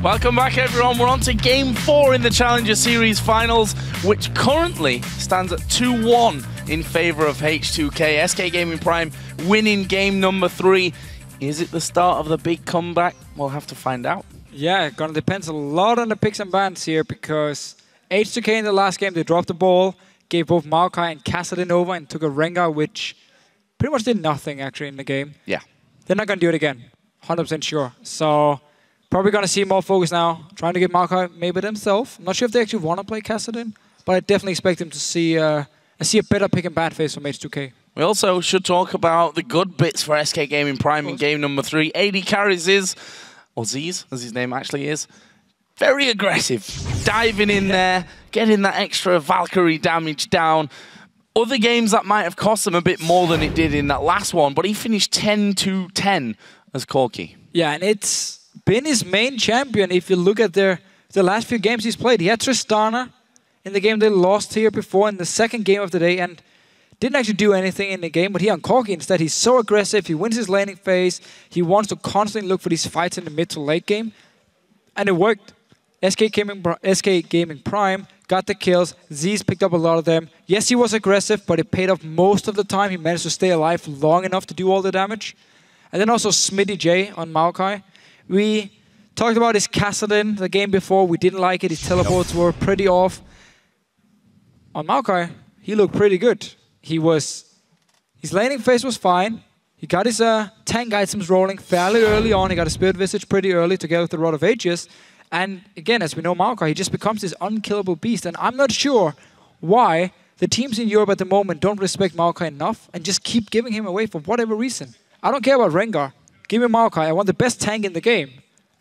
Welcome back, everyone. We're on to Game 4 in the Challenger Series Finals, which currently stands at 2-1 in favor of H2K. SK Gaming Prime winning game number 3. Is it the start of the big comeback? We'll have to find out. Yeah, gonna depend a lot on the picks and bans here, because H2K in the last game, they dropped the ball, gave both Maokai and Kassadin over, and took a Rengar, which pretty much did nothing, actually, in the game. Yeah. They're not gonna do it again, 100% sure. So probably going to see more focus now, trying to get Maokai maybe themselves. I'm not sure if they actually want to play Kassadin, but I definitely expect them to see a better pick and ban phase from H2K. We also should talk about the good bits for SK Gaming Prime in game number 3. AD carries or Z's, as his name actually is, very aggressive. Diving in there, getting that extra Valkyrie damage down. Other games that might have cost him a bit more than it did in that last one, but he finished 10-10 as Corki. Yeah, and it's been his main champion. If you look at the last few games he's played, he had Tristana in the game they lost here before in the second game of the day, and didn't actually do anything in the game. But here on Corki, instead, he's so aggressive. He wins his laning phase. He wants to constantly look for these fights in the mid to late game, and it worked. SK Gaming Prime got the kills. Z's picked up a lot of them. Yes, he was aggressive, but it paid off most of the time. He managed to stay alive long enough to do all the damage. And then also Smitty J on Maokai. We talked about his Kassadin the game before. We didn't like it. His teleports were pretty off. On Maokai, he looked pretty good. His laning phase was fine. He got his tank items rolling fairly early on. He got a Spirit Visage pretty early together with the Rod of Ages. And again, as we know, Maokai, he just becomes this unkillable beast. And I'm not sure why the teams in Europe at the moment don't respect Maokai enough and just keep giving him away for whatever reason. I don't care about Rengar. Give me Maokai. I want the best tank in the game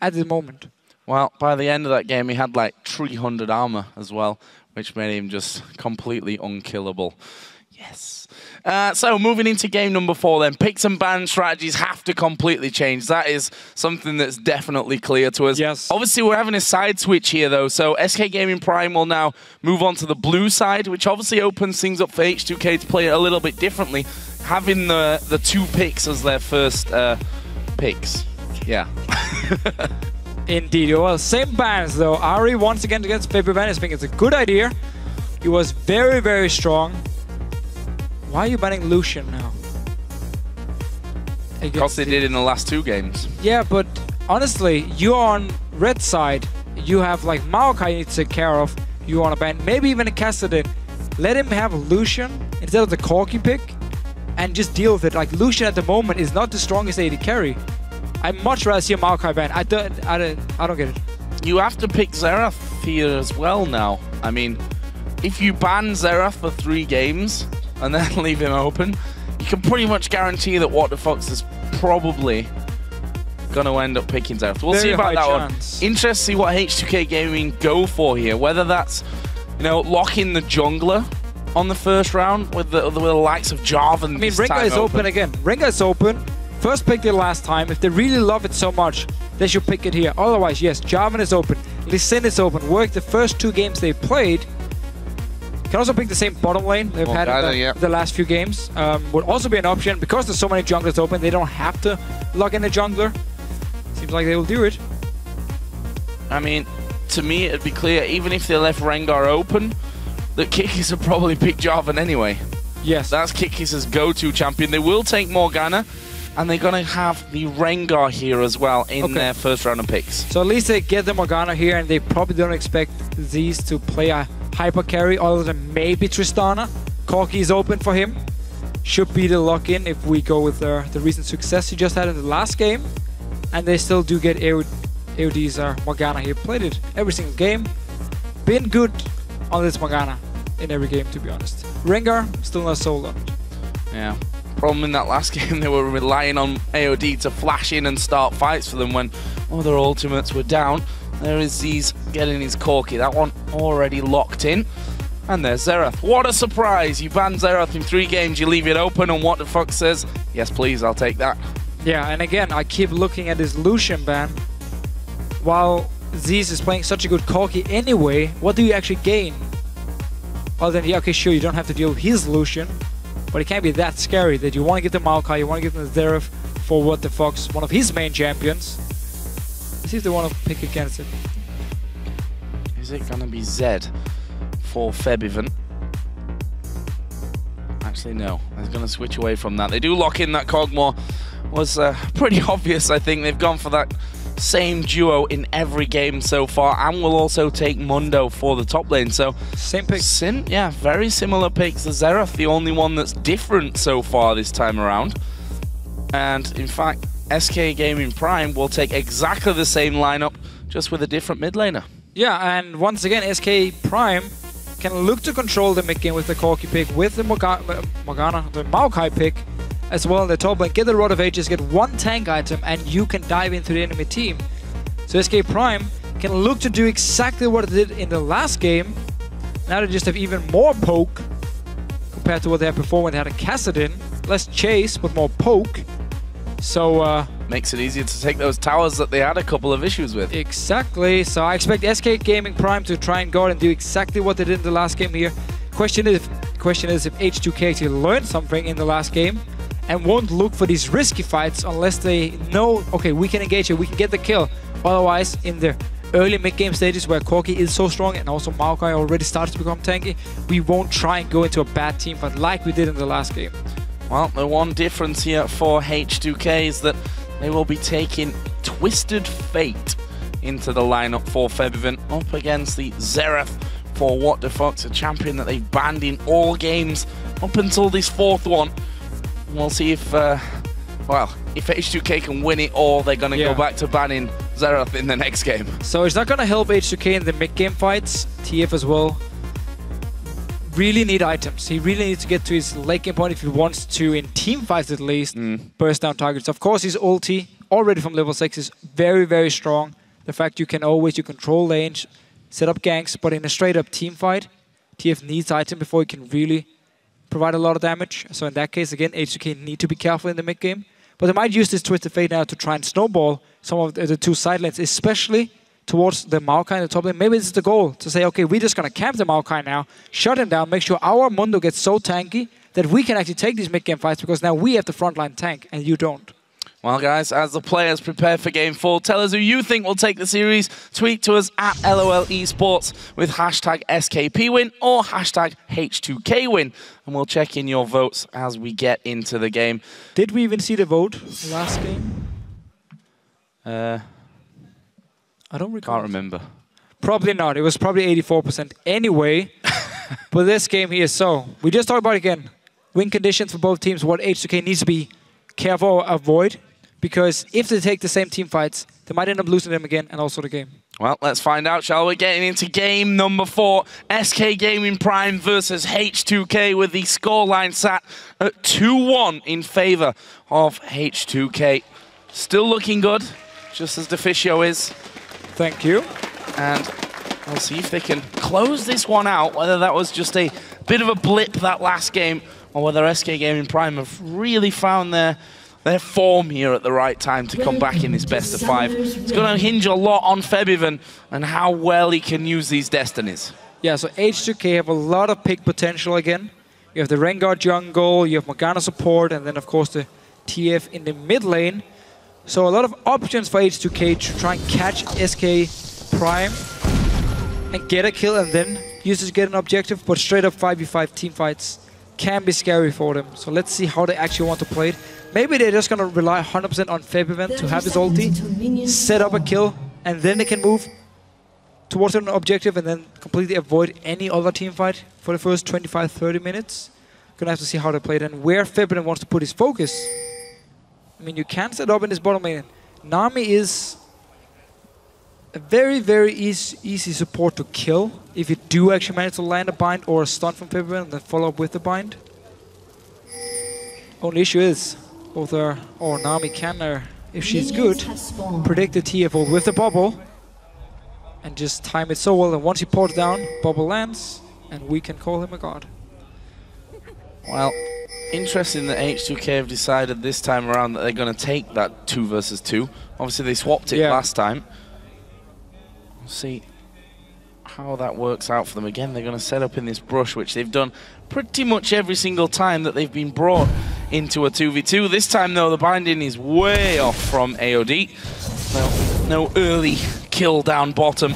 at the moment. Well, by the end of that game, he had like 300 armor as well, which made him just completely unkillable. Yes. So moving into game number 4 then, picks and ban strategies have to completely change. That is something that's definitely clear to us. Yes. Obviously, we're having a side switch here though, so SK Gaming Prime will now move on to the blue side, which obviously opens things up for H2K to play it a little bit differently, having the 2 picks as their first picks. Yeah. Indeed. Well, same bans though. Ari once again against Favorite Ban. I think it's a good idea. He was very, very strong. Why are you banning Lucian now? Because they did in the last 2 games. Yeah, but honestly, you're on red side. You have like Maokai you need to take care of. You want to ban maybe even a Kassadin. Let him have Lucian instead of the Corki pick and just deal with it. Like Lucian at the moment is not the strongest AD carry. I'd much rather see a Maokai ban. I don't get it. You have to pick Xerath here as well now. I mean, if you ban Xerath for 3 games and then leave him open, you can pretty much guarantee that What the Fox is probably going to end up picking Xerath. We'll see about that one. Interesting to see what H2K Gaming go for here. Whether that's, you know, locking the jungler on the first round with the likes of Jarvan. I mean, Rengar is open again. Rengar is open. First picked it last time. If they really love it so much, they should pick it here. Otherwise, yes, Jarvan is open. Lee Sin is open. Worked the first 2 games they played. Can also pick the same bottom lane they've had in the last few games. Would also be an option. Because there's so many junglers open, they don't have to lock in a jungler. Seems like they will do it. I mean, to me, it'd be clear, even if they left Rengar open, that Kikis would probably pick Jarvan anyway. Yes. That's Kikis' go-to champion. They will take Morgana, and they're going to have the Rengar here as well in their first round of picks. So at least they get the Morgana here, and they probably don't expect these to play a hyper carry other than maybe Tristana. Corki is open for him. Should be the lock-in if we go with the recent success he just had in the last game. And they still do get AOD's Morgana here. Played it every single game. Been good on this Morgana in every game, to be honest. Rengar, still not sold on it. Yeah. Problem in that last game, they were relying on AOD to flash in and start fights for them when other ultimates were down. There is Z's getting his Corki. That one already locked in. And there's Xerath. What a surprise! You ban Xerath in 3 games, you leave it open, and What the Fuck says, yes please, I'll take that. Yeah, and again, I keep looking at this Lucian ban. While Z's is playing such a good Corki anyway, what do you actually gain? Other than, yeah, okay, sure, you don't have to deal with his Lucian, but it can't be that scary that you want to give them Maokai, you want to give them the Zeref for What the Fox, one of his main champions. Let's see if they want to pick against it. Is it going to be Zed for Febiven? Actually, no. They're going to switch away from that. They do lock in that Kog'Maw. Was pretty obvious, I think. They've gone for that same duo in every game so far, and will also take Mundo for the top lane. So same pick. Yeah, very similar picks. The Xerath, the only one that's different so far this time around. And in fact, SK Gaming Prime will take exactly the same lineup, just with a different mid laner. Yeah, and once again, SK Prime can look to control the mid game with the Corki pick, with the Maokai pick, as well in the top lane. Get the Rod of Ages, get one tank item, and you can dive into the enemy team. So SK Prime can look to do exactly what it did in the last game. Now they just have even more poke compared to what they had before when they had a Kassadin. Less chase, but more poke. So makes it easier to take those towers that they had a couple of issues with. Exactly. So I expect SK Gaming Prime to try and go and do exactly what they did in the last game here. Question is if H2K actually learned something in the last game and won't look for these risky fights unless they know, okay, we can engage it, we can get the kill. Otherwise, in the early mid-game stages where Corki is so strong and also Maokai already starts to become tanky, we won't try and go into a bad team fight like we did in the last game. Well, the one difference here for H2K is that they will be taking Twisted Fate into the lineup for Febiven, up against the Xerath for What the Fox, a champion that they've banned in all games up until this fourth one. We'll see if, well, if H2K can win it, or they're going to go back to banning Xerath in the next game. So it's not going to help H2K in the mid-game fights. TF as well really need items. He really needs to get to his late game point if he wants to, in team fights at least, burst down targets. Of course, his ulti, already from level 6, is very, very strong. The fact you can always control lanes, set up ganks, but in a straight-up team fight, TF needs item before he can really provide a lot of damage. So in that case, again, H2K need to be careful in the mid game. But they might use this Twisted Fate now to try and snowball some of the two side lanes, especially towards the Maokai in the top lane. Maybe this is the goal, to say, okay, we're just going to camp the Maokai now, shut him down, make sure our Mundo gets so tanky that we can actually take these mid-game fights, because now we have the frontline tank and you don't. Well, guys, as the players prepare for Game 4, tell us who you think will take the series. Tweet to us at LOL Esports with hashtag SKPwin or hashtag H2KWin, and we'll check in your votes as we get into the game. Did we even see the vote last game? I don't recall. Can't remember. Probably not. It was probably 84% anyway. But this game here, so we just talked about it again. Win conditions for both teams, what H2K needs to be careful or avoid. Because if they take the same team fights, they might end up losing them again and also the game. Well, let's find out, shall we? Getting into game number 4. SK Gaming Prime versus H2K, with the scoreline sat at 2-1 in favor of H2K. Still looking good, just as Deficio is. Thank you. And we'll see if they can close this one out, whether that was just a bit of a blip that last game, or whether SK Gaming Prime have really found their form here at the right time to come back in this best of 5. It's going to hinge a lot on Febiven and how well he can use these destinies. Yeah, so H2K have a lot of pick potential again. You have the Rengar jungle, you have Morgana support, and then of course the TF in the mid lane. So a lot of options for H2K to try and catch SK Prime and get a kill, and then use it to get an objective, but straight up 5v5 team fights can be scary for them. So let's see how they actually want to play it. Maybe they're just going to rely 100% on Febiven to have his ulti, set up a kill, and then they can move towards an objective and then completely avoid any other team fight for the first 25-30 minutes. Gonna have to see how they play it and where Febiven wants to put his focus. I mean, you can set up in this bottom lane. Nami is a very, very easy support to kill if you do actually manage to land a bind or a stun from Febiven and then follow up with the bind. Only issue is, both her or Nami can, if she's good, predict the TF with the bubble and just time it so well that once he ports down, bubble lands, and we can call him a god. Well, interesting that H2K have decided this time around that they're going to take that 2 versus 2. Obviously, they swapped it last time. We'll see how that works out for them. Again, they're going to set up in this brush, which they've done pretty much every single time that they've been brought into a 2v2. This time, though, the binding is way off from AOD. No early kill down bottom.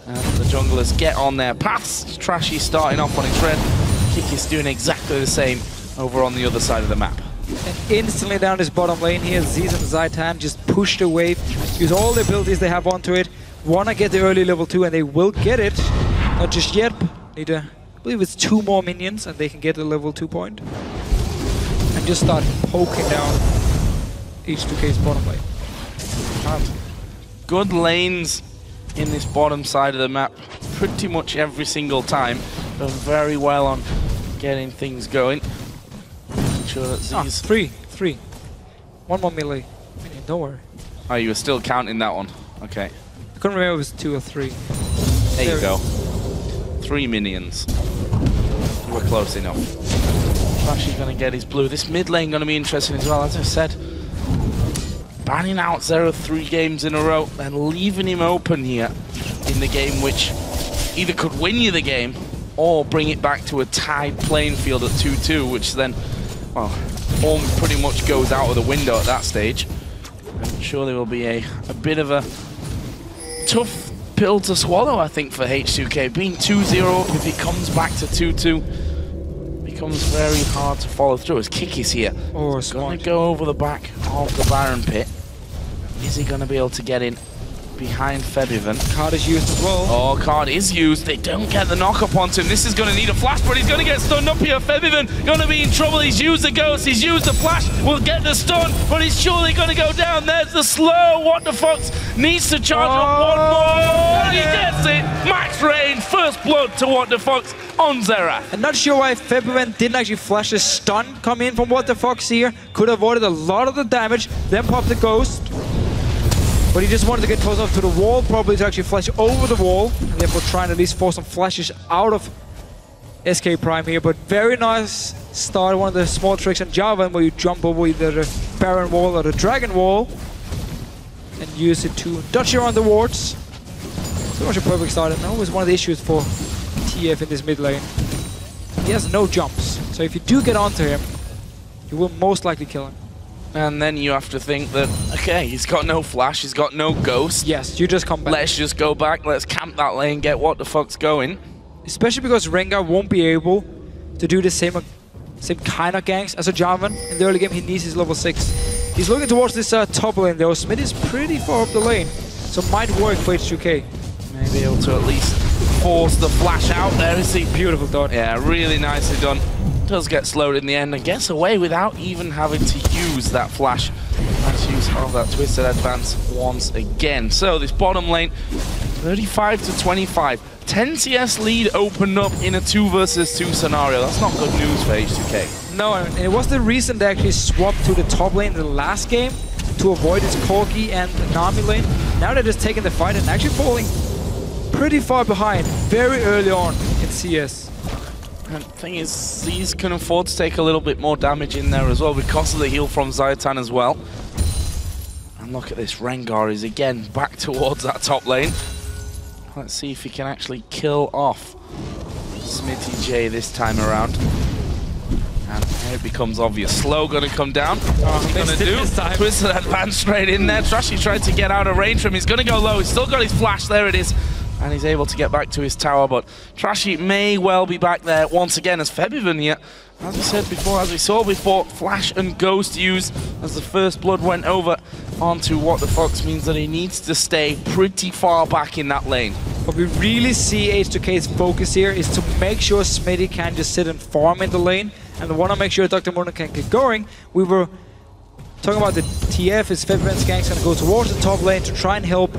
And the junglers get on their paths. Trashy starting off on his red. Kikis doing exactly the same over on the other side of the map. And instantly down this bottom lane here, Ziz and Zaitan just push the wave, use all the abilities they have onto it, want to get the early level 2, and they will get it. Not just yet, need I believe it's 2 more minions, and they can get the level 2 point. And just start poking down H2K's bottom lane. And good lanes in this bottom side of the map, pretty much every single time. Done very well on getting things going. Sure that Z's... Three. 1 more melee. Minion, don't worry. Oh, you were still counting that one. Okay. I couldn't remember if it was 2 or 3. There you go. 3 minions. You were close enough. Trashy's gonna get his blue. This mid lane gonna be interesting as well, as I said. Banning out Xerath 3 games in a row and leaving him open here in the game, which either could win you the game or bring it back to a tied playing field at 2-2, which then, well, form pretty much goes out of the window at that stage. I'm sure there will be a bit of a tough pill to swallow, I think, for H2K. Being 2-0, if it comes back to 2-2, becomes very hard to follow through. As Kikis here, going to go over the back of the Baron pit. Is he going to be able to get in behind Febiven? Card is used as well. Oh, card is used. They don't get the knock up onto him. This is going to need a flash, but he's going to get stunned up here. Febiven going to be in trouble. He's used the ghost. He's used the flash. Will get the stun, but he's surely going to go down. There's the slow. What the Fox needs to charge up one more. And he gets it. Max range. First blood to What the Fox on Xerath. I'm not sure why Febiven didn't actually flash a stun come in from What the Fox here. Could have avoided a lot of the damage. Then pop the ghost. But he just wanted to get close enough to the wall, probably to actually flash over the wall, and therefore trying to at least force some flashes out of SK Prime here. But very nice start, one of the small tricks in Java, where you jump over either the Baron wall or the Dragon wall, and use it to dodge around the wards. So much a perfect start, and that was one of the issues for TF in this mid lane. He has no jumps, so if you do get onto him, you will most likely kill him. And then you have to think that, okay, he's got no flash, he's got no ghost. Yes, you just come back. Let's just go back, let's camp that lane, get What the Fox going. Especially because Rengar won't be able to do the same kind of ganks as a Jarvan. In the early game, he needs his level 6. He's looking towards this top lane though. Smith is pretty far up the lane, so might work for H2K. Maybe able to at least force the flash out there. Is he? Beautiful done. Yeah, really nicely done. Does get slowed in the end and gets away without even having to use that flash. Nice use of that twisted advance once again. So this bottom lane, 35 to 25. 10 CS lead opened up in a 2 versus 2 scenario. That's not good news for H2K. No, and it was the reason they actually swapped to the top lane in the last game to avoid this Corki and Nami lane. Now they're just taking the fight and actually falling pretty far behind very early on in CS. And the thing is, these can afford to take a little bit more damage in there as well because of the heal from Zaitan as well. And look at this, Rengar is again back towards that top lane. Let's see if he can actually kill off Smitty J this time around. And here it becomes obvious. Slow gonna come down. What's he gonna do? Twisted advance straight in there. Trashy tried to get out of range from him. He's gonna go low. He's still got his flash. There it is. And he's able to get back to his tower, but Trashy may well be back there once again as Febiven here. As we said before, as we saw before, Flash and Ghost used as the first blood went over onto What the Fox means that he needs to stay pretty far back in that lane. What we really see H2K's focus here is to make sure Smitty can just sit and farm in the lane, and they want to make sure Dr. Mona can get going. We were talking about the TF, is Febiven's gang's going to go towards the top lane to try and help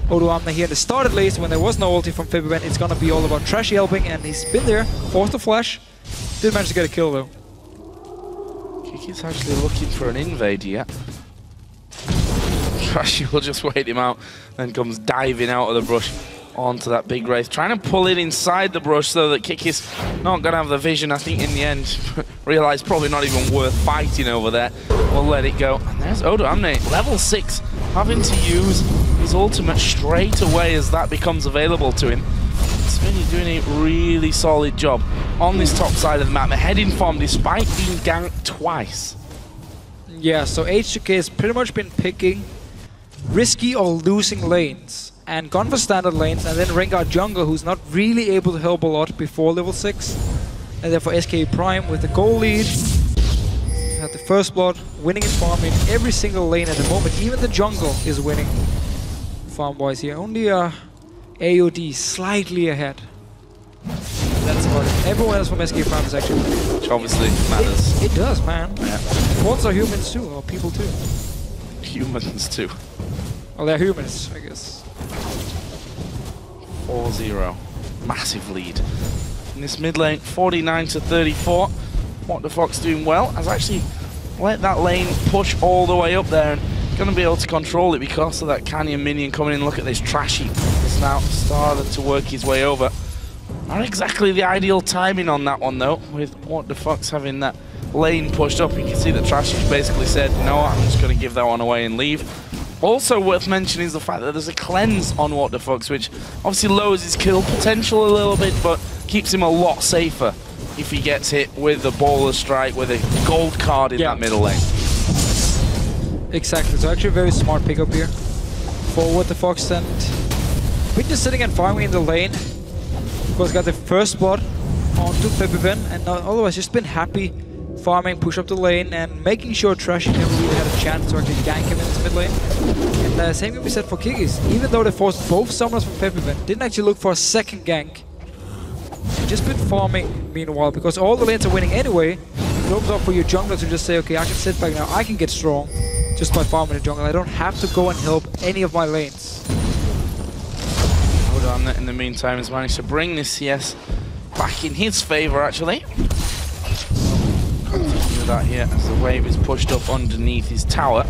Odoamne here at the start at least. When there was no ulti from Febiven, it's gonna be all about Trashy helping, and he's been there, forced the flash. Didn't manage to get a kill though. Kiki's actually looking for an invade here. Trashy will just wait him out, then comes diving out of the brush onto that big wraith, trying to pull it inside the brush so that Kiki's not gonna have the vision. I think in the end, realised probably not even worth fighting over there. We'll let it go. And there's Odoamne, level 6, having to use his ultimate straight away as that becomes available to him. Smitty doing a really solid job on this top side of the map. Ahead in form despite being ganked twice. Yeah, so H2K has pretty much been picking risky or losing lanes and gone for standard lanes, and then Rengar jungle, who's not really able to help a lot before level 6. And therefore SK Prime with the goal lead, had the first blood, winning his farm in every single lane at the moment. Even the jungle is winning farm-wise here. Only AOD slightly ahead. That's about it. Everyone else from SK Prime is actually winning. Which obviously matters. It does, man. Yeah. Bots are humans too, or people too. Humans too. Well, they're humans, I guess. 4-0. Massive lead. In this mid lane, 49-34. What the Fox doing well has actually let that lane push all the way up there and going to be able to control it because of that Canyon minion coming in. Look at this, Trashy has now started to work his way over. Not exactly the ideal timing on that one though, with What the Fox having that lane pushed up. You can see that Trashy's basically said, no, I'm just going to give that one away and leave. Also worth mentioning is the fact that there's a cleanse on What the Fox, which obviously lowers his kill potential a little bit, but keeps him a lot safer if he gets hit with a baller strike with a gold card in that middle lane. Exactly, so actually a very smart pickup here for What the Fox, and been just sitting and farming in the lane. Of course, got the first blood onto Pepiven, and otherwise just been happy farming, push up the lane, and making sure Trashy never really had a chance to actually gank him in this mid lane. And same can be said for Kikis. Even though they forced both summoners from Pepiven, didn't actually look for a second gank. Just been farming meanwhile, because all the lanes are winning anyway. It opens up for your jungler to just say, okay, I can sit back now, I can get strong just by farming the jungle. I don't have to go and help any of my lanes. Hold on, in the meantime, has managed to bring this CS back in his favor actually. Continue that here as the wave is pushed up underneath his tower.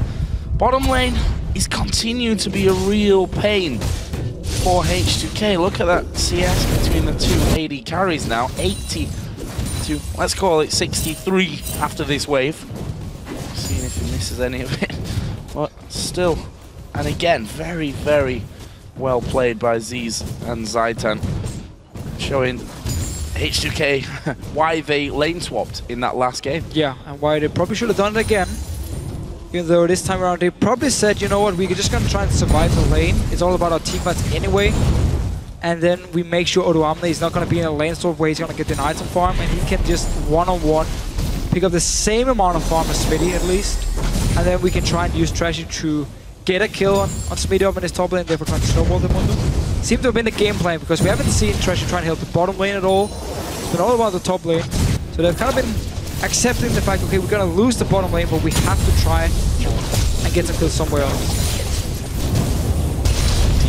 Bottom lane is continuing to be a real pain for H2K. Look at that CS between the two AD carries now. 80 to, let's call it 63 after this wave. Seeing if he misses any of it. But still, and again, very, very well played by Z's and Zaitan. Showing H2K why they lane swapped in that last game. Yeah, and why they probably should have done it again. Even though this time around they probably said, you know what, we're just gonna try and survive the lane. It's all about our teammates anyway. And then we make sure Odoamne is not gonna be in a lane swap where he's gonna get denied some farm, and he can just one-on-one pick up the same amount of farm as Smitty at least. And then we can try and use Trashy to get a kill on Smitty up in his top lane, and therefore try to snowball them on them. Seems to have been the game plan, because we haven't seen Trashy trying to help the bottom lane at all. It's been all about the top lane. So they've kind of been accepting the fact, okay, we're gonna lose the bottom lane, but we have to try and get some kills somewhere else.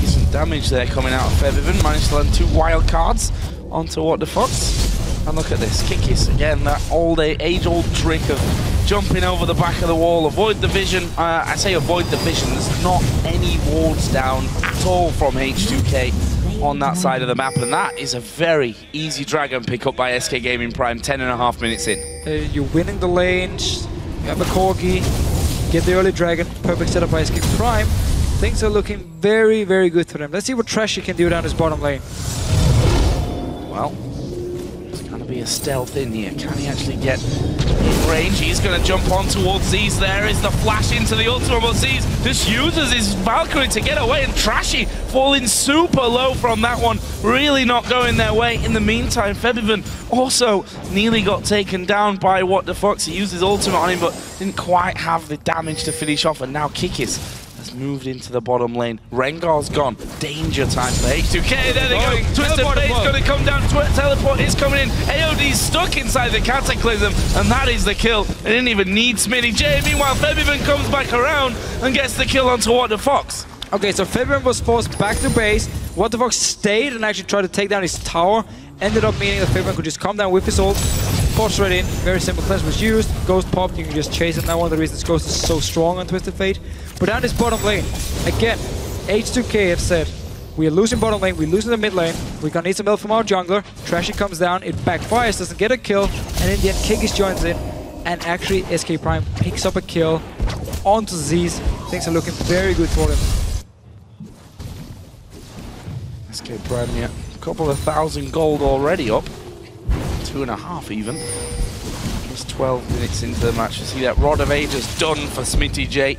Decent damage there coming out of Featherman. Managed to land 2 wild cards onto What the Fox. And look at this, Kikis again, that age-old trick of jumping over the back of the wall, avoid the vision. I say avoid the vision, there's not any wards down at all from H2K on that side of the map, and that is a very easy dragon pick up by SK Gaming Prime 10.5 minutes in. You're winning the lanes, you have a Corgi, get the early dragon, perfect setup by SK Prime. Things are looking very, very good for them. Let's see what Trashy can do down his bottom lane. Well, be a stealth in here. Can he actually get in range? He's going to jump on towards Z's. There is the flash into the ultimate, but Z's just uses his Valkyrie to get away, and Trashy falling super low from that one. Really not going their way. In the meantime, Febivan also nearly got taken down by What the Fox. He used his ultimate on him, but didn't quite have the damage to finish off, and now Kikis has moved into the bottom lane. Rengar's gone. Danger time for H2K. There they go. Twisted Fate's going to come down. Teleport is coming in. AOD's stuck inside the Cataclysm, and that is the kill. They didn't even need Smitty J. Meanwhile, Febivan comes back around and gets the kill onto What the Fox. Okay, so Febivan was forced back to base. What the Fox stayed and actually tried to take down his tower. Ended up meaning that Febivan could just come down with his ult. Pops right in. Very simple cleanse was used. Ghost popped. You can just chase him. Now one of the reasons Ghost is so strong on Twisted Fate. But down this bottom lane, again, H2K have said, we are losing bottom lane, we're losing the mid lane, we're gonna need some help from our jungler. Trashy comes down, it backfires, doesn't get a kill, and in the end, Kikis joins in, and actually SK Prime picks up a kill onto Z's. Things are looking very good for him. SK Prime, yeah, couple of thousand gold already up. 2.5 even. Just 12 minutes into the match. You see that Rod of Ages done for Smitty J.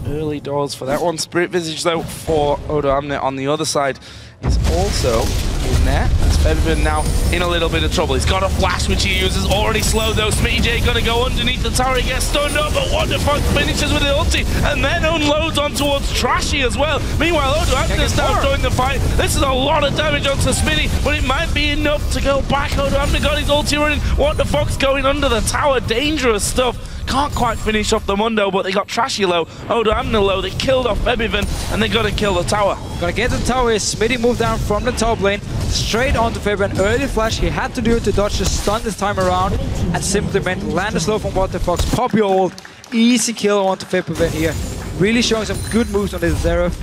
Early doors for that one. Spirit Visage though for Odo Amnet on the other side is also in there. As Febiven now in a little bit of trouble. He's got a flash which he uses, already slow though. Smitty J gonna go underneath the tower, he gets stunned up, but what the fuck, finishes with the ulti and then unloads on towards Trashy as well. Meanwhile, Odo Amnet's now joined the fight. This is a lot of damage onto Smitty, but it might be enough to go back. Odo Amnet got his ulti running. What the fuck's going under the tower? Dangerous stuff. Can't quite finish off the Mundo, but they got Trashy low, Odo Amnet low, they killed off Febiven, and they gotta kill the tower. Gotta get the tower. Smitty moved down from the top lane, straight onto Febiven. Early flash, he had to do it to dodge the stun this time around, and simply meant land a slow from What the Fox, pop your ult, easy kill onto Febiven here. Really showing some good moves on this Xerath.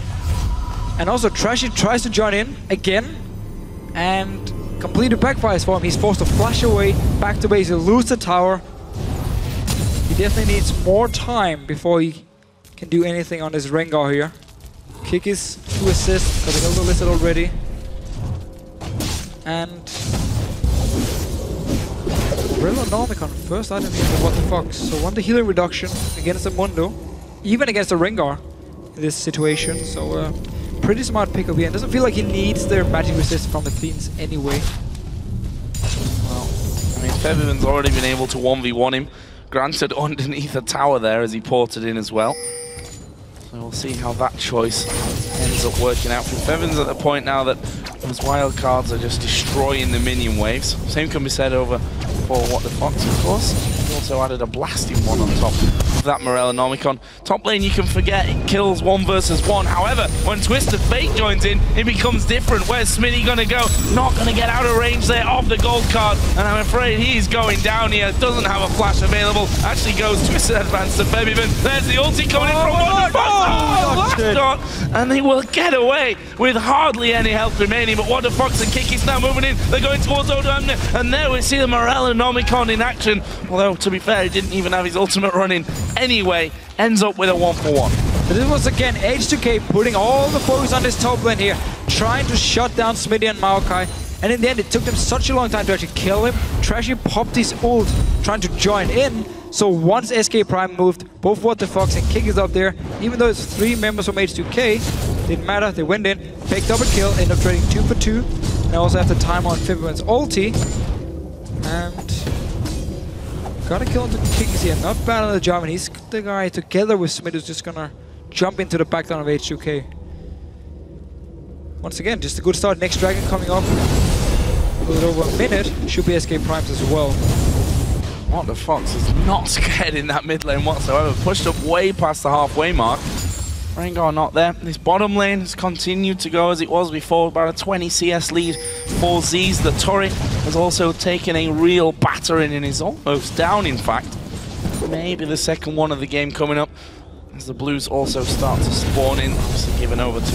And also Trashy tries to join in again, and completely backfires for him. He's forced to flash away, back to base, he'll lose the tower. He definitely needs more time before he can do anything on his Rengar here. Kick is to assist, got the Hilda listed already. And Relonomicon, first item here for What the Fox. So one the healing reduction against the Mundo, even against the Rengar in this situation. So pretty smart pick up here. And doesn't feel like he needs their magic resist from the Fiends anyway. Well, I mean, Febiven's already been able to 1v1 him. Granted, underneath a tower there as he ported in as well. So we'll see how that choice ends up working out. Febiven's at the point now that those wild cards are just destroying the minion waves. Same can be said over for What the Fox, of course. He also added a blasting one on top of that Morellonomicon. Top lane, you can forget, it kills 1 versus 1. However, when Twisted Fate joins in, it becomes different. Where's Smitty gonna go? Not gonna get out of range there of the gold card, and I'm afraid he's going down here. Doesn't have a flash available. Actually goes Twisted Advance to Febiven. There's the ulti coming in from What the Fox. Last shot, and they will get away with hardly any health remaining. But What the Fox and Kiki's now moving in. They're going towards Odo Amnet, and there we see the Morellonomicon in action. Although, to be fair, he didn't even have his ultimate running anyway. Ends up with a 1-for-1. So this was again H2K putting all the focus on this top lane here, trying to shut down Smitty and Maokai. And in the end, it took them such a long time to actually kill him. Trashy popped his ult, trying to join in. So once SK Prime moved, both What the Fox and Kick is up there. Even though it's 3 members from H2K, didn't matter, they went in, picked up a kill, ended up trading 2 for 2. And also have the time on Febiven's ulti. And got a kill into Kings here, not bad on the job, and he's the guy together with Smith who's just gonna jump into the backdown of H2K. Once again, just a good start. Next Dragon coming up. A little over a minute, should be SK Primes as well. What the Fox is not scared in that mid lane whatsoever. Pushed up way past the halfway mark. Rengar not there. This bottom lane has continued to go as it was before. About a 20 CS lead for Z's. The turret has also taken a real battering and is almost down, in fact. Maybe the second one of the game coming up as the Blues also start to spawn in. Obviously given over to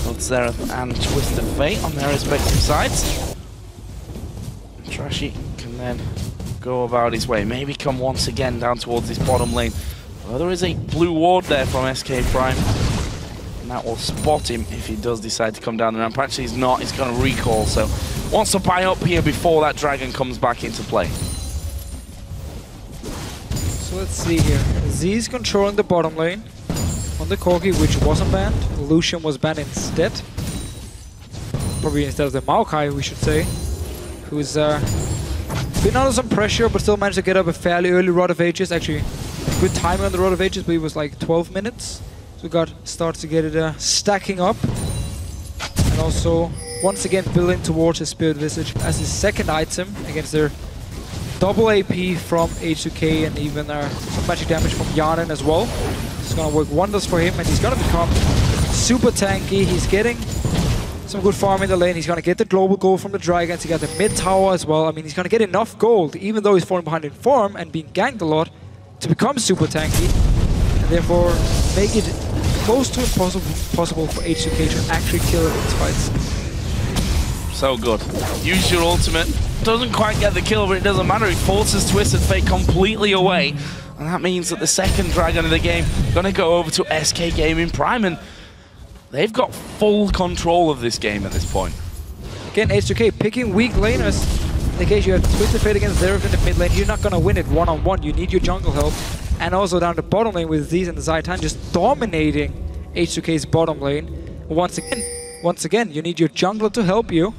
both Xerath and Twisted Fate on their respective sides. Trashy can then go about his way. Maybe come once again down towards this bottom lane. Well, there is a blue ward there from SK Prime, and that will spot him if he does decide to come down the ramp. Actually, he's not. He's going to recall, so wants to buy up here before that dragon comes back into play. So let's see here. Z's controlling the bottom lane on the Corgi, which wasn't banned. Lucian was banned instead. Probably instead of the Maokai, we should say, who's been under some pressure, but still managed to get up a fairly early Rod of Ages. Actually, good timing on the Rod of Ages, but it was like 12 minutes. So we starts to get it stacking up. And also, once again, building towards his Spirit Visage as his second item against their double AP from H2K and even some magic damage from Yarnen as well. It's going to work wonders for him, and he's going to become super tanky. He's getting some good farm in the lane. He's going to get the global gold from the Dragons. He got the mid tower as well. I mean, he's going to get enough gold, even though he's falling behind in farm and being ganked a lot, to become super tanky, and therefore make it close to impossible for H2K to actually kill him in these fights. So good. Use your ultimate. Doesn't quite get the kill, but it doesn't matter. He forces Twisted Fate completely away, and that means that the second dragon of the game going to go over to SK Gaming Prime, and they've got full control of this game at this point. Again, H2K picking weak laners. In the case you have Twisted Fate against Xerath in the mid lane, you're not gonna win it one-on-one. You need your jungle help. And also down the bottom lane with Z's and Zaitan just dominating H2K's bottom lane. Once again, you need your jungler to help you.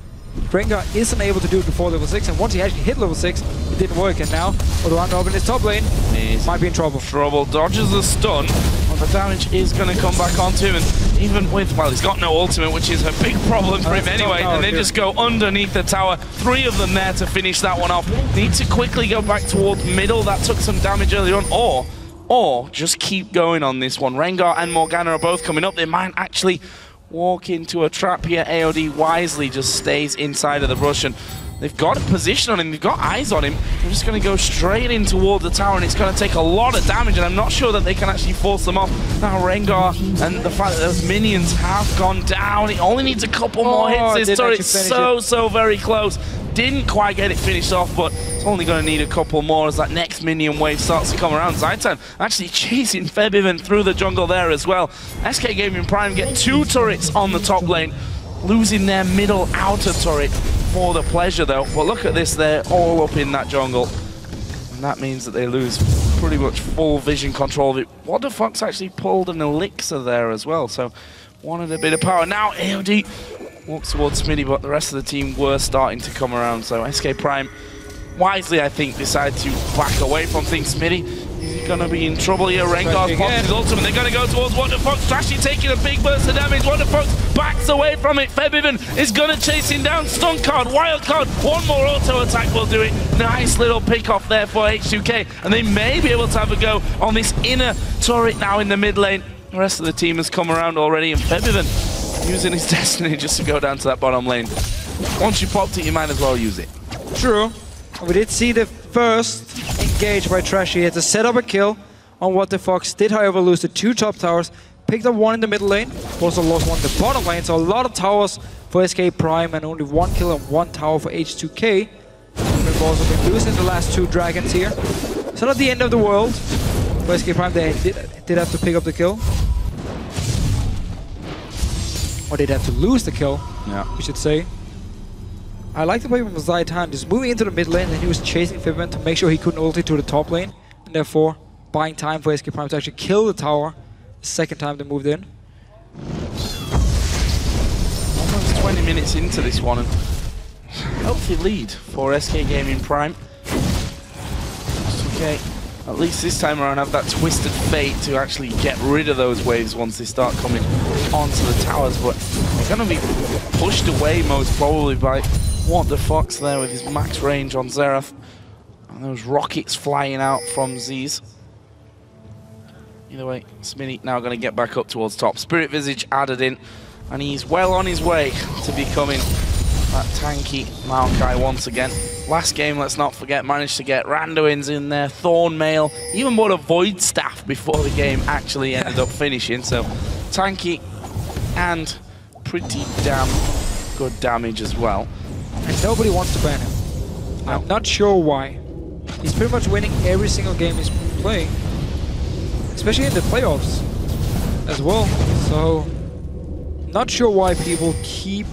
Rengar isn't able to do it before level 6, and once he actually hit level 6, it didn't work. And now, Odoamne up in his top lane, might be in trouble. Dodges the stun. Well, the damage is going to come back onto him, and even with, well, he's got no ultimate, which is a big problem for him anyway, and they just go underneath the tower. 3 of them there to finish that one off. Need to quickly go back towards middle. That took some damage early on, or just keep going on this one. Rengar and Morgana are both coming up. They might actually walk into a trap here. AOD wisely just stays inside of the brush, and they've got a position on him, they've got eyes on him. They're just going to go straight in towards the tower, and it's going to take a lot of damage, and I'm not sure that they can actually force them off. Now Rengar, and the fact that those minions have gone down, he only needs a couple more hits. This turret's so very close. Didn't quite get it finished off, but it's only going to need a couple more as that next minion wave starts to come around. Zaitan actually chasing Febiven through the jungle there as well. SK Gaming Prime get 2 turrets on the top lane, losing their middle outer turret for the pleasure though. But look at this, they're all up in that jungle. And that means that they lose pretty much full vision control of it. What the fuck's actually pulled an elixir there as well, so wanted a bit of power. Now AOD walks towards Smitty, but the rest of the team were starting to come around. So SK Prime, wisely I think, decide to back away from things. Smitty is going to be in trouble here. Rengar's popped his ultimate. They're going to go towards What the Fox. Trashy taking a big burst of damage. What the Fox backs away from it. Febiven is going to chase him down. Stun card, wild card. One more auto attack will do it. Nice little pick off there for H2K. And they may be able to have a go on this inner turret now in the mid lane. The rest of the team has come around already, and Febiven using his destiny just to go down to that bottom lane. Once you popped it, you might as well use it. True. We did see the first engage by Trashy. He had to set up a kill on What the Fox. Did, however, lose the 2 top towers. Picked up 1 in the middle lane. Also lost 1 in the bottom lane. So a lot of towers for SK Prime and only 1 kill and 1 tower for H2K. We've also been losing the last 2 dragons here. So not the end of the world. For SK Prime, they did have to pick up the kill. Or they'd have to lose the kill, we should say. I like the play from Zaitan, just moving into the mid lane, and he was chasing Febiven to make sure he couldn't ulti to the top lane, and therefore buying time for SK Prime to actually kill the tower the second time they moved in. Almost 20 minutes into this one, and healthy lead for SK Gaming Prime. Okay. At least this time around have that Twisted Fate to actually get rid of those waves once they start coming onto the towers, but they're going to be pushed away most probably by What the Fox there with his max range on Xerath. And those rockets flying out from Z's. Either way, Smitty now going to get back up towards top. Spirit Visage added in, and he's well on his way to becoming that tanky Maokai once again. Last game, let's not forget, managed to get Randuin's in there, Thornmail, even bought a Void Staff before the game actually ended up finishing. So tanky and pretty damn good damage as well. And nobody wants to ban him. No. I'm not sure why. He's pretty much winning every single game he's playing, especially in the playoffs as well. So not sure why people keep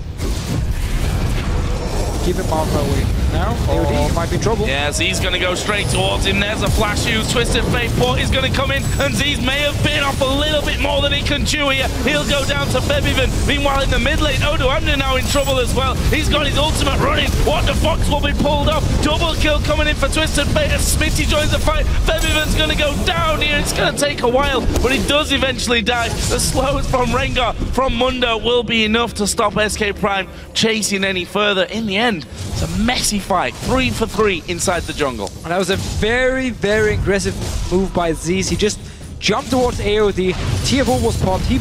him out that way. Now, AOD might be in trouble. Yeah, Z's going to go straight towards him. There's a flash use. Twisted Fate Port is going to come in, and Z's may have been off a little bit more than he can chew here. He'll go down to Febiven. Meanwhile, in the mid lane, Odoamne now in trouble as well. He's got his ultimate running. What the Fox will be pulled off. Double kill coming in for Twisted Fate as Smitty joins the fight. Febiven's going to go down here. It's going to take a while, but he does eventually die. The slows from Rengar, from Mundo, will be enough to stop SK Prime chasing any further. In the end, it's a messy fight, 3 for 3 inside the jungle. And that was a very, very aggressive move by Z's. He just jumped towards AOD. Tear Bolt was popped. He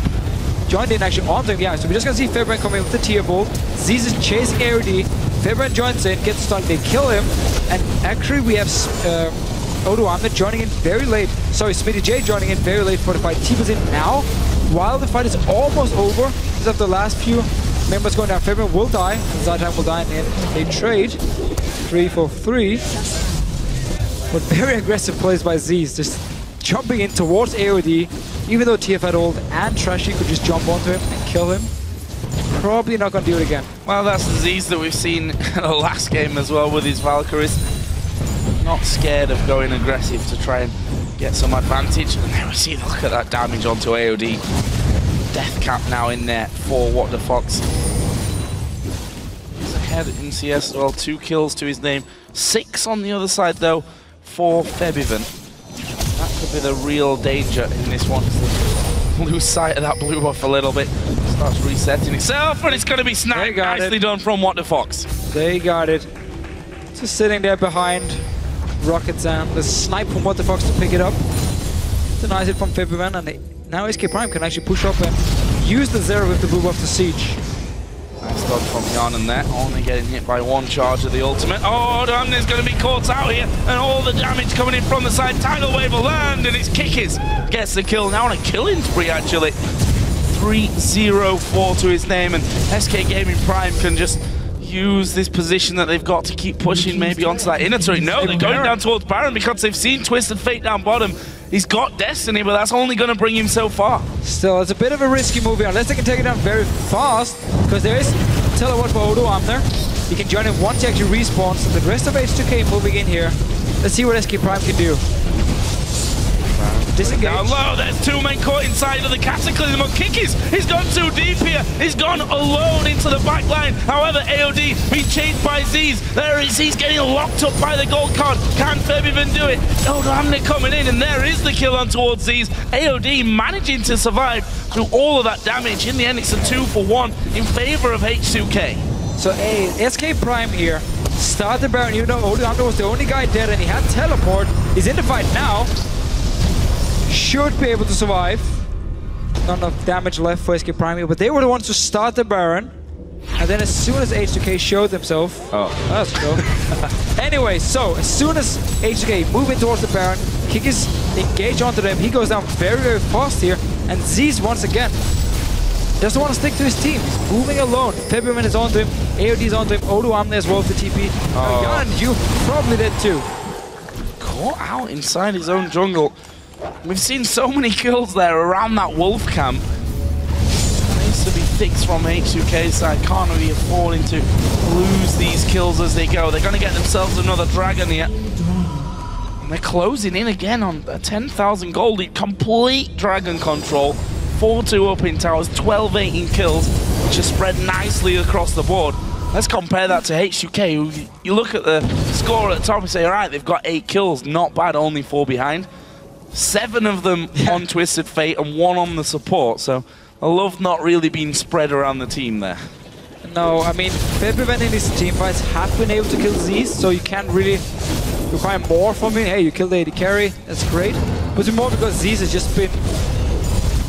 joined in actually onto him. Yeah, so we're just gonna see Febiven come in with the Tear Bolt. Z's is chasing AOD. Febiven joins in, gets stunned. They kill him. And actually, we have Odoamne joining in very late. Sorry, Smitty J joining in very late for the fight. T-Bus in now, while the fight is almost over. Because of the last few members going down, Febiven will die, and Zaitan will die in a trade. 3 for 3. But very aggressive plays by Z's, just jumping in towards AOD, even though TF had ult and Trashy could just jump onto him and kill him. probably not going to do it again. Well, that's the Z's that we've seen in the last game as well with his Valkyries. Not scared of going aggressive to try and get some advantage. And there we see, look at that damage onto AOD. Death cap now in there for What the Fox. He's ahead in CS as well, 2 kills to his name. 6 on the other side though for Febiven. That could be the real danger in this one. Lose sight of that blue buff a little bit. Starts resetting itself, and it's going to be sniped. Nicely done from What the Fox. They got it. Just sitting there behind Rockets and the snipe from What the Fox to pick it up. Denies it from Febiven, and now SK Prime can actually push up and use the Zero with the blue buff to siege. Nice dodge from Jan and there, only getting hit by 1 charge of the ultimate. Oh, Damner's going to be caught out here, and all the damage coming in from the side. Tidal Wave will land, and it's Kickers gets the kill. Now on a killing spree, actually. 3-0-4 to his name, and SK Gaming Prime can just use this position that they've got to keep pushing maybe onto that inner turret. No, they're going down towards Baron because they've seen Twisted Fate down bottom. He's got Destiny, but that's only going to bring him so far. Still, it's a bit of a risky move here, unless they can take it down very fast, because there is teleport for Odo Arm there. He can join him once he actually respawns, so the rest of H2K moving in here. Let's see what SK Prime can do. Disengage. Down low, there's 2 men caught inside of the Cataclysm. Kickers, he's gone too deep here. He's gone alone into the back line. However, AOD being chased by Z's. There is, he's getting locked up by the gold card. Can Febiven do it? Oh, Damner coming in, and there is the kill on towards Z's. AOD managing to survive through all of that damage. In the end, it's a 2-for-1 in favor of H2K. So, SK Prime here. Start the Baron, even though Odo was the only guy dead and he had teleport. He's in the fight now. Should be able to survive. Not enough damage left for SK Prime here, but they were the ones to start the Baron. And then as soon as H2K showed themselves... Oh, that's cool. Anyway, so as soon as H2K moving towards the Baron, Kickers engage onto them. He goes down very, very fast here. And Z's once again doesn't want to stick to his team. He's moving alone. Febiven is onto him. AOD is onto him. Odo Amne as well with the TP. Jan, you probably did too. Caught out inside his own jungle. We've seen so many kills there around that wolf camp. Needs to be fixed from H2K's side. Can't really afford to lose these kills as they go. They're going to get themselves another dragon here. And they're closing in again on a 10,000 gold. Complete dragon control. 4-2 up in towers, 12-18 kills, which is spread nicely across the board. Let's compare that to H2K. Who, you look at the score at the top and say, all right, they've got 8 kills. Not bad, only 4 behind. 7 of them on Twisted Fate and 1 on the support, so I love not really being spread around the team there. No, I mean, Febiven in his team fights have been able to kill Z's, so you can't really require more from him. Hey, you killed the AD carry, that's great. But it's more because Z's has just been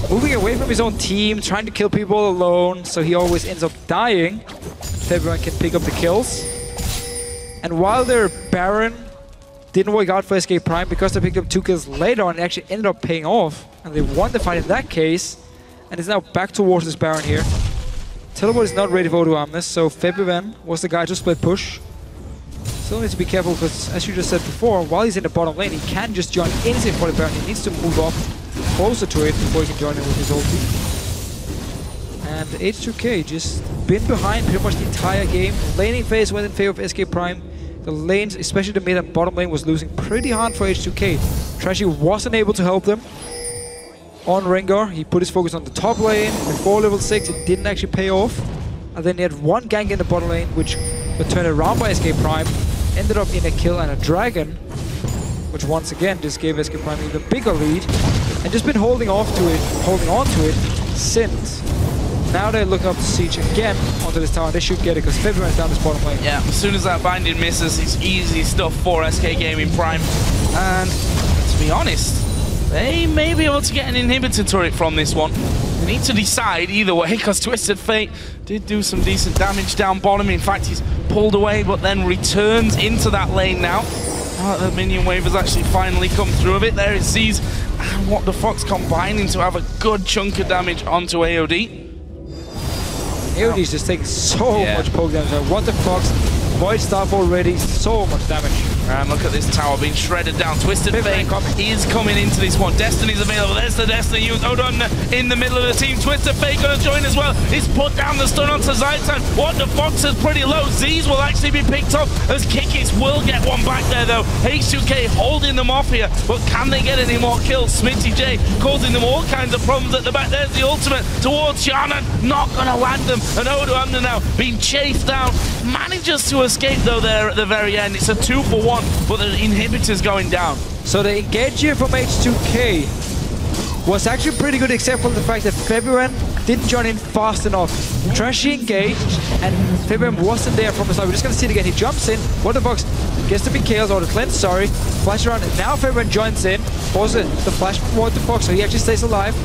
moving away from his own team, trying to kill people alone, so he always ends up dying. Febiven can pick up the kills. And while their Baron didn't work out for SK Prime, because they picked up 2 kills later on, it actually ended up paying off. And they won the fight in that case. And it's now back towards this Baron here. Teleport is not ready for Odo Amnes, so Febiven was the guy to split push. Still needs to be careful, because as you just said before, while he's in the bottom lane, he can't just join anything for the Baron. He needs to move up closer to it before he can join in with his ulti. And H2K just been behind pretty much the entire game. Laning phase went in favor of SK Prime. The lanes, especially the mid and bottom lane, was losing pretty hard for H2K. Trashy wasn't able to help them. On Rengar, he put his focus on the top lane. Before level 6, it didn't actually pay off. And then he had 1 gank in the bottom lane, which got turned around by SK Prime. Ended up in a kill and a dragon, which once again just gave SK Prime even bigger lead. And just been holding on to it since. Now they're looking up to siege again onto this tower. They should get it because Febiven is down this bottom lane. Yeah, as soon as that binding misses, it's easy stuff for SK Gaming Prime. And to be honest, they may be able to get an inhibitor turret from this one. They need to decide either way, because Twisted Fate did do some decent damage down bottom. In fact, he's pulled away, but then returns into that lane now. Now that the minion wave has actually finally come through a bit. There it sees and What the Fox combining to have a good chunk of damage onto AOD. AOD's just taking so much poke damage. What the Fox, Void Staff already, so much damage. And look at this tower being shredded down. Twisted Fate is coming into this one. Destiny's available. There's the Destiny use. Odon in the middle of the team. Twisted Fate going to join as well. He's put down the stun onto Zaitan. What the Fox is pretty low. Z's will actually be picked up as Kikis will get one back there though. H2K holding them off here, but can they get any more kills? Smitty J causing them all kinds of problems at the back. There's the ultimate towards Shannon. Not going to land them. And Odo Amna now being chased down. Manages to escape though there at the very end. It's a 2-for-1, but the inhibitor's going down. So the engage here from H2K was actually pretty good, except for the fact that February didn't join in fast enough. Trashy engaged, and February wasn't there from the start. We're just going to see it again. He jumps in. What the Fox gets to be KO'd, or the cleanse, sorry. Flash around, and now February joins in. Also, the flash from What the Fox, so he actually stays alive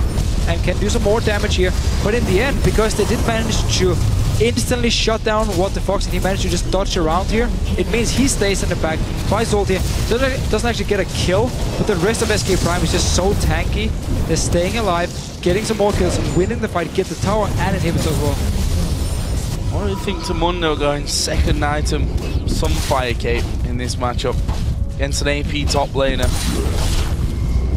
and can do some more damage here. But in the end, because they did manage to instantly shut down What the Fox and he managed to just dodge around here, it means he stays in the back, buys ult here, doesn't actually get a kill, but the rest of SK Prime is just so tanky. They're staying alive, getting some more kills, winning the fight, get the tower and inhibitor as well. What do you think to Mundo going second item, some fire cape in this matchup against an AP top laner?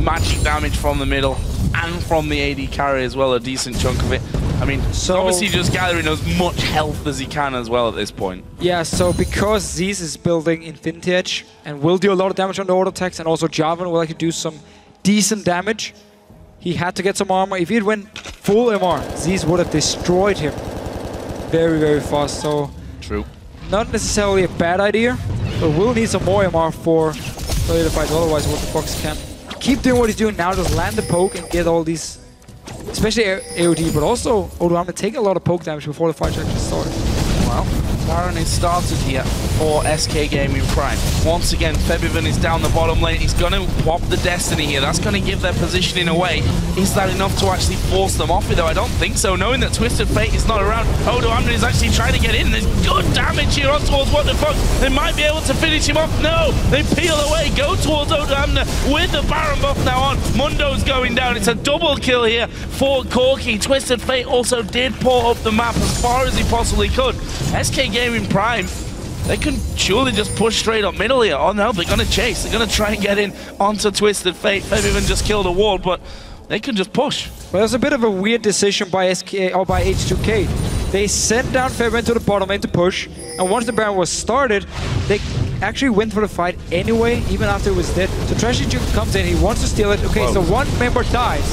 Magic damage from the middle and from the AD carry as well, a decent chunk of it. I mean, so obviously just gathering as much health as he can as well at this point. Yeah, so because Zeez is building Infinity Edge and will do a lot of damage on the auto attacks, and also Jarvan will actually do some decent damage, he had to get some armor. If he went full MR, Zeez would have destroyed him very, very fast. So true. Not necessarily a bad idea, but we'll need some more MR for the later fight. Otherwise, What the Fox can keep doing what he's doing now, just land the poke and get all these, especially AOD, but also Odo Amna take a lot of poke damage before the fight actually started. Well, Baron is started here for SK Gaming Prime. Once again, Febiven is down the bottom lane. He's going to pop the Destiny here. That's going to give their positioning away. Is that enough to actually force them off it, though? I don't think so. Knowing that Twisted Fate is not around, Odo Amna is actually trying to get in. There's good damage here on towards What the Fuck. They might be able to finish him off. No, they peel away, go towards Odo Amna with the Baron buff now on. Mundo's going down. It's a double kill here for Corki. Twisted Fate also did pull up the map as far as he possibly could. SK Gaming Prime, they can surely just push straight up middle here. Oh no, they're going to chase. They're going to try and get in onto Twisted Fate. They've even just killed a ward, but they can just push. Well, there's a bit of a weird decision by SK or by H2K. They sent down Fairbairn to the bottom lane to push, and once the Baron was started, they actually went for the fight anyway, even after it was dead. So Trashy Duke comes in, he wants to steal it. Okay, so one member dies.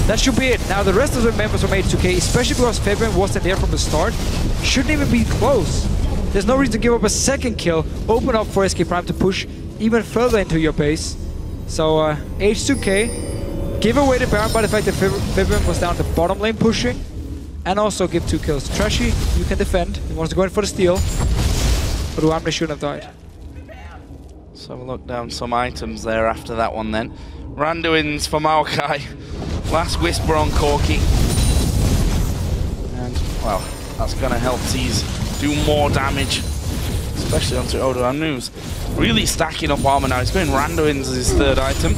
That should be it. Now the rest of the members from H2K, especially because Fairbairn wasn't there from the start, shouldn't even be close. There's no reason to give up a second kill, open up for SK Prime to push even further into your base. So H2K, give away the Baron by the fact that Fairbairn was down the bottom lane pushing, and also give 2 kills. Trashy, you can defend. He wants to go in for the steal, but Uamne shouldn't have died. Let's have a look down some items there after that one then. Randuin's for Maokai. Last Whisper on Corki. And, well, that's going to help Zeez do more damage, especially onto Odo Amnu's. Really stacking up armor now. He's going Randuin's as his third item.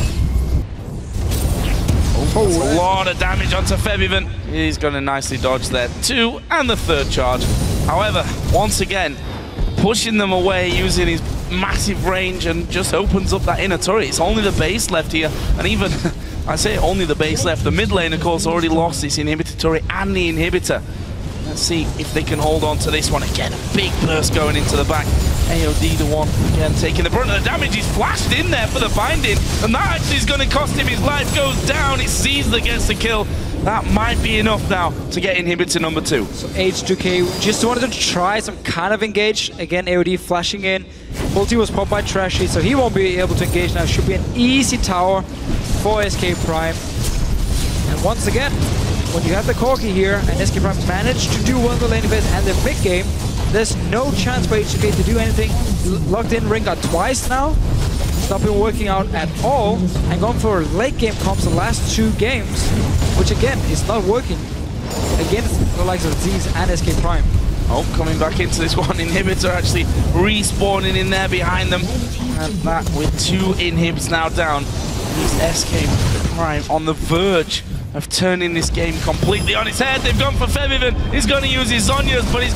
Oh, that's a lot of damage onto Febiven. He's going to nicely dodge there too, and the third charge. However, once again, pushing them away using his massive range and just opens up that inner turret. It's only the base left here, and even, I say only the base left. The mid lane, of course, already lost this inhibitor turret and the inhibitor. Let's see if they can hold on to this one. Again, a big burst going into the back. AOD the one, again, taking the brunt of the damage. He's flashed in there for the binding, and that actually is going to cost him his life. Goes down, it's Zeez that gets the kill. That might be enough now to get inhibitor number 2. So H2K just wanted to try some kind of engage. Again, AOD flashing in. Ulti was popped by Trashy, so he won't be able to engage now. Should be an easy tower for SK Prime. And once again, when you have the Corki here, and SK Prime managed to do well in the lane phase and the mid game, there's no chance for H2K to do anything. Locked in Rengar twice now. It's not been working out at all. And going for late game comps the last 2 games, which again is not working against the likes of Zeez and SK Prime. Oh, coming back into this one. Inhibitor actually respawning in there behind them. And that with 2 inhibs now down. He's SK Prime on the verge of turning this game completely on its head. They've gone for Febiven. He's going to use his Zhonya's, but he's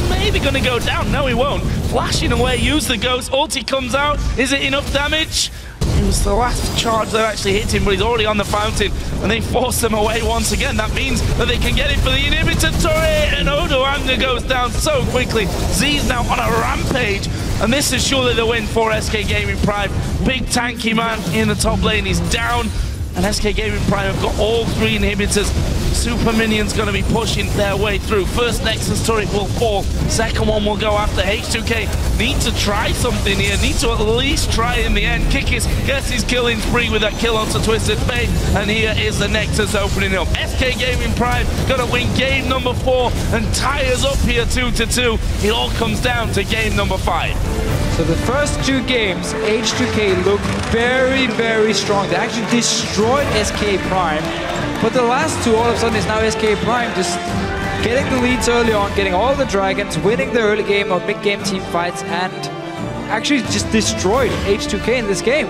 maybe going to go down. No, he won't. Flashing away, use the ghost. Ulti comes out. Is it enough damage? It was the last charge that actually hit him, but he's already on the fountain, and they force them away once again. That means that they can get it for the inhibitor turret, and Odoanga goes down so quickly. Z's now on a rampage, and this is surely the win for SK Gaming Prime. Big tanky man in the top lane is down, and SK Gaming Prime have got all 3 inhibitors. Super Minions going to be pushing their way through. First Nexus turret will fall. Second one will go after. H2K need to try something here. Need to at least try in the end. Kikis gets his killing spree with that kill onto Twisted Fate. And here is the Nexus opening up. SK Gaming Prime going to win game number 4 and tie us up here 2-2. It all comes down to game number 5. So the first 2 games, H2K looked very, very strong. They actually destroyed SK Prime. But the last 2, all of a sudden, is now SK Prime just getting the leads early on, getting all the dragons, winning the early game or mid-game team fights, and actually just destroyed H2K in this game.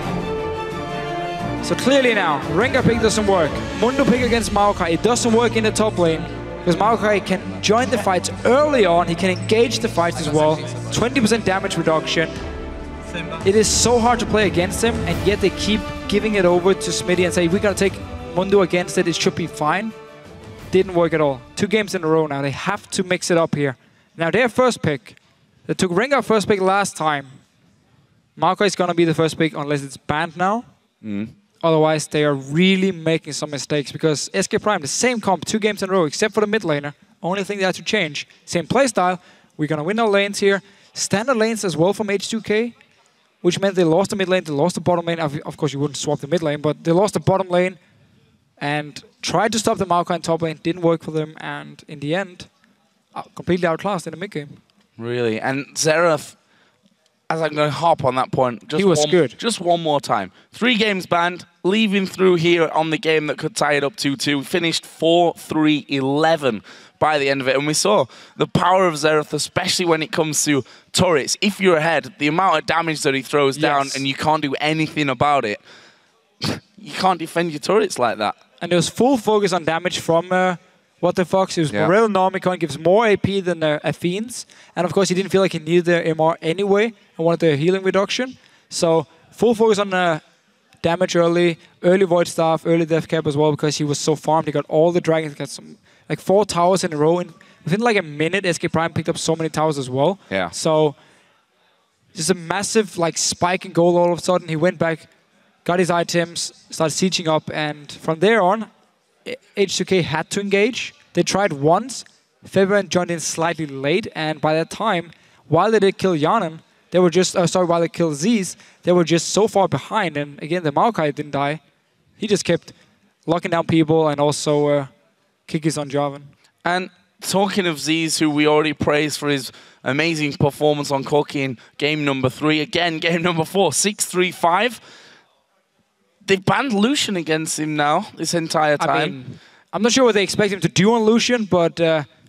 So clearly now, Rengar pick doesn't work. Mundo pick against Maokai, it doesn't work in the top lane. Because Maokai can join the fights early on, he can engage the fights as well. 20% damage reduction. It is so hard to play against him, and yet they keep giving it over to Smitty and say, we gotta take Mundo against it, it should be fine. Didn't work at all. 2 games in a row now. They have to mix it up here. Now their first pick. They took Rengar first pick last time. Maokai is gonna be the first pick unless it's banned now. Otherwise, they are really making some mistakes because SK Prime, the same comp, 2 games in a row, except for the mid laner. Only thing they had to change. Same playstyle. We're gonna win our lanes here. Standard lanes as well from H2K, which meant they lost the mid lane, they lost the bottom lane. Of course, you wouldn't swap the mid lane, but they lost the bottom lane and tried to stop the Maokai in top lane. Didn't work for them, and in the end, completely outclassed in the mid game. Really, and Xerath, as I'm going to hop on that point, he was good. Just one more time. 3 games banned, leaving through here on the game that could tie it up 2-2. Finished 4-3-11 by the end of it. And we saw the power of Xerath, especially when it comes to turrets. If you're ahead, the amount of damage that he throws down and you can't do anything about it, you can't defend your turrets like that. And there was full focus on damage from What the Fox. He was Morel Nomicon, gives more AP than Athene's. And of course, he didn't feel like he needed the MR anyway and wanted the healing reduction. So full focus on damage early Void Staff, early Death Cap as well, because he was so farmed. He got all the dragons, got some like 4 towers in a row. And within like a minute, SK Prime picked up so many towers as well. Yeah. So just a massive like spike in gold all of a sudden. He went back, got his items, started sieging up, and from there on, H2K had to engage. They tried once. Fabian joined in slightly late, and by that time, while they did kill Yanan, they were just, while they killed Z's, they were just so far behind. And again, the Maokai didn't die. He just kept locking down people and also Kikis on Jarvan. And talking of Z's, who we already praised for his amazing performance on Corki in game number 3, again, game number 4, 6-3-5. They've banned Lucian against him now this entire time. I mean, I'm not sure what they expect him to do on Lucian, but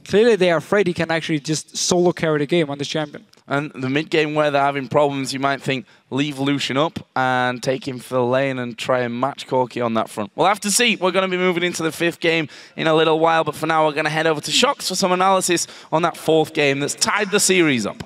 clearly they are afraid he can actually just solo carry the game on this champion. And the mid game where they're having problems, you might think, leave Lucian up and take him for the lane and try and match Corki on that front. We'll have to see. We're going to be moving into the 5th game in a little while, but for now we're going to head over to Shox for some analysis on that 4th game that's tied the series up.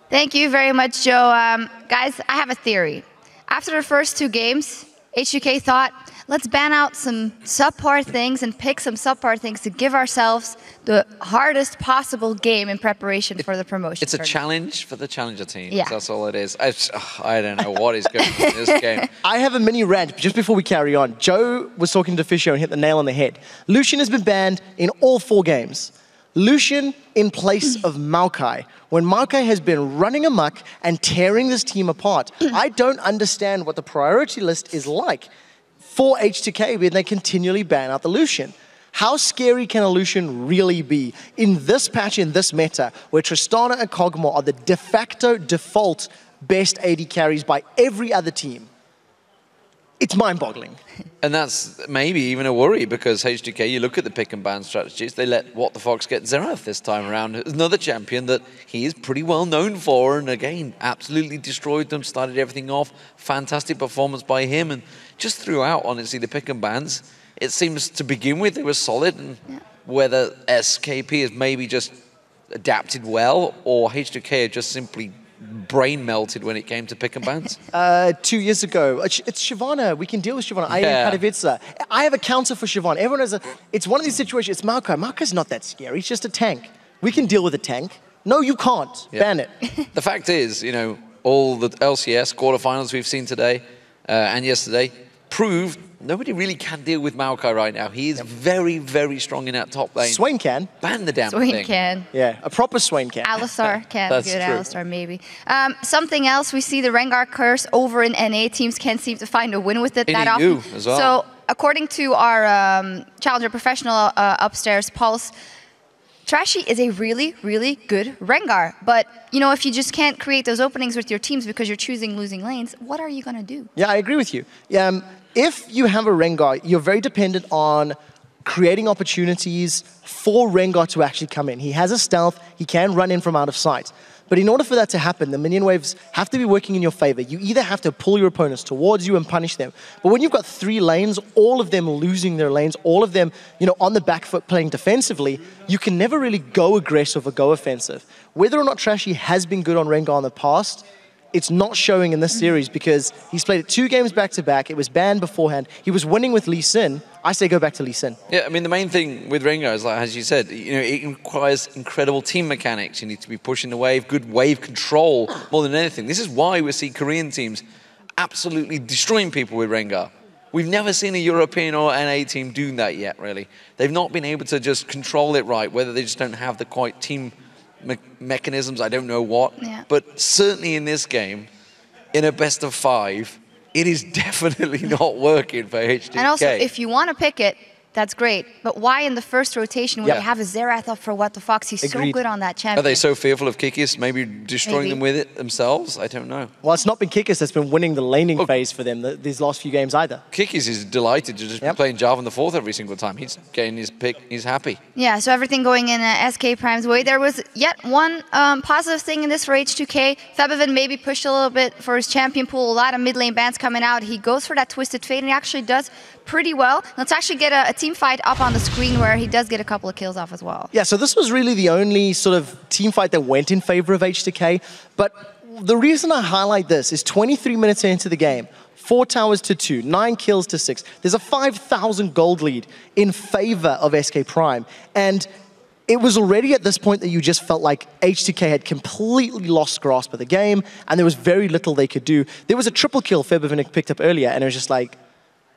Thank you very much, Joe. Guys, I have a theory. After the first 2 games, H2K thought, let's ban out some subpar things and pick some subpar things to give ourselves the hardest possible game in preparation for the promotion. It's a challenge for the challenger team. Yeah. That's all it is. I don't know what is going on in this game. I have a mini rant just before we carry on. Joe was talking to Fisher and hit the nail on the head. Lucian has been banned in all 4 games. Lucian in place of Maokai. When Maokai has been running amok and tearing this team apart, I don't understand what the priority list is like for H2K when they continually ban out the Lucian. How scary can a Lucian really be in this patch, in this meta, where Tristana and Kog'Maw are the de facto default best AD carries by every other team? It's mind-boggling. And that's maybe even a worry because H2K, you look at the pick and ban strategies, they let What the Fox get Xerath this time around. Another champion that he is pretty well known for, and again, absolutely destroyed them, started everything off. Fantastic performance by him, and just throughout, honestly, the pick and bans, it seems to begin with, they were solid, and whether SKP is maybe just adapted well, or H2K had just simply brain melted when it came to pick and bans? 2 years ago, it's Shyvana. We can deal with Shyvana. Yeah. I have a counter for Shyvana. Everyone has a. It's one of these situations. It's Maokai. Maokai's not that scary. He's just a tank. We can deal with a tank. No, you can't. Yeah. Ban it. The fact is, you know, all the LCS quarterfinals we've seen today and yesterday proved nobody really can deal with Maokai right now. He is very, very strong in that top lane. Swain can. Ban the damn Swain thing. can. Yeah, a proper Swain can. Alistar can. That's Good true. Alistar, maybe. Something else, we see the Rengar curse over in NA. Teams can't seem to find a win with it In that EU often. as well. So, according to our Challenger Professional upstairs, Pulse, Trashy is a really, really good Rengar. But, you know, if you just can't create those openings with your teams because you're choosing losing lanes, what are you going to do? Yeah, I agree with you. If you have a Rengar, you're very dependent on creating opportunities for Rengar to actually come in. He has a stealth. He can run in from out of sight. But in order for that to happen, the minion waves have to be working in your favor. You either have to pull your opponents towards you and punish them. But when you've got 3 lanes, all of them losing their lanes, all of them, you know, on the back foot playing defensively, you can never really go aggressive or go offensive. Whether or not Trashy has been good on Rengar in the past, it's not showing in this series because he's played it 2 games back-to-back. It was banned beforehand. He was winning with Lee Sin. I say go back to Lee Sin. Yeah, I mean, the main thing with Rengar is, like, as you said, you know, it requires incredible team mechanics. You need to be pushing the wave, good wave control more than anything. This is why we see Korean teams absolutely destroying people with Rengar. We've never seen a European or NA team do that yet, really. They've not been able to just control it right, whether they just don't have the quite team mechanisms, I don't know what. Yeah. But certainly in this game, in a best of 5, it is definitely not working for H2K. And also, if you want to pick it, that's great. But why in the first rotation when Yeah. you have a Xerath up for What the Fox? He's so Agreed. good on that champion. Are they so fearful of Kikis, maybe destroying Maybe. them with it themselves? I don't know. Well, it's not been Kikis that's been winning the laning phase for them these last few games either. Kikis is delighted to just be playing Java in the 4th every single time. He's getting his pick. He's happy. Yeah, so everything going in SK Prime's way. There was yet one positive thing in this for H2K. Febivin maybe pushed a little bit for his champion pool. A lot of mid lane bans coming out. He goes for that Twisted Fate and he actually does pretty well. Let's actually get a team fight up on the screen where he does get a couple of kills off as well. Yeah, so this was really the only sort of team fight that went in favor of H2K. But the reason I highlight this is 23 minutes into the game, 4 towers to 2, 9 kills to 6. There's a 5,000 gold lead in favor of SK Prime. And it was already at this point that you just felt like H2K had completely lost grasp of the game and there was very little they could do. There was a triple kill Febivin picked up earlier and it was just like,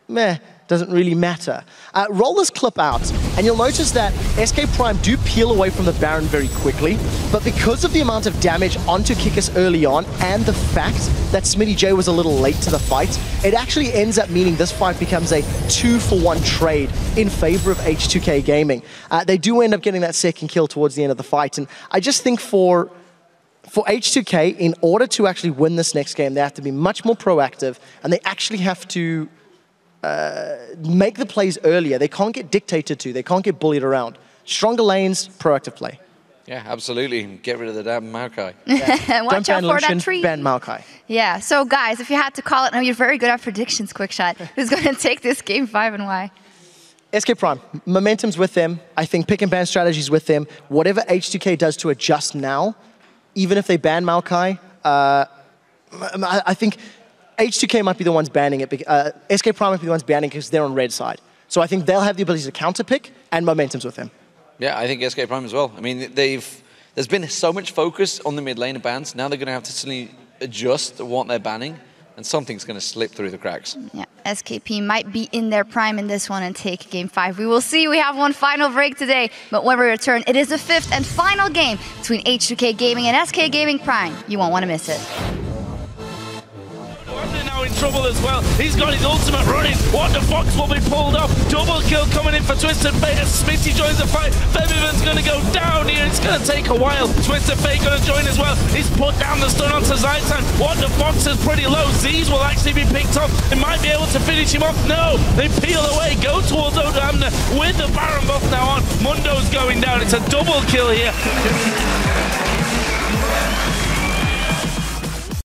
meh, doesn't really matter. Roll this clip out, and you'll notice that SK Prime do peel away from the Baron very quickly, but because of the amount of damage onto Kikis early on, and the fact that Smitty J was a little late to the fight, it actually ends up meaning this fight becomes a 2-for-1 trade in favor of H2K Gaming. They do end up getting that second kill towards the end of the fight, and I just think for H2K, in order to actually win this next game, they have to be much more proactive, and they actually have to make the plays earlier. They can't get dictated to. They can't get bullied around. Stronger lanes, proactive play. Yeah, absolutely. Get rid of the damn Maokai. Watch out for that tree. Ban Maokai. Yeah, so guys, if you had to call it, now you're very good at predictions, Quickshot. Who's going to take this game 5 and why? SK Prime, momentum's with them. I think pick and ban strategy's with them. Whatever H2K does to adjust now, even if they ban Maokai, I think H2K might be the ones banning it. SK Prime might be the ones banning it because they're on red side. So I think they'll have the ability to counter pick, and momentum's with them. Yeah, I think SK Prime as well. I mean, there's been so much focus on the mid lane bans. Now they're going to have to suddenly adjust to what they're banning, and something's going to slip through the cracks. Yeah, SKP might be in their prime in this one and take game 5. We will see. We have one final break today, but when we return, it is the 5th and final game between H2K Gaming and SK Gaming Prime. You won't want to miss it. Now in trouble as well. He's got his ultimate running. What the Fox will be pulled up. Double kill coming in for Twisted Fate as Smitty joins the fight. Febiven's going to go down here. It's going to take a while. Twisted Fate going to join as well. He's put down the stun onto Zaitan. What the Fox is pretty low. Z's will actually be picked up. They might be able to finish him off. No, they peel away. Go towards Odamna with the Baron buff now on. Mundo's going down. It's a double kill here.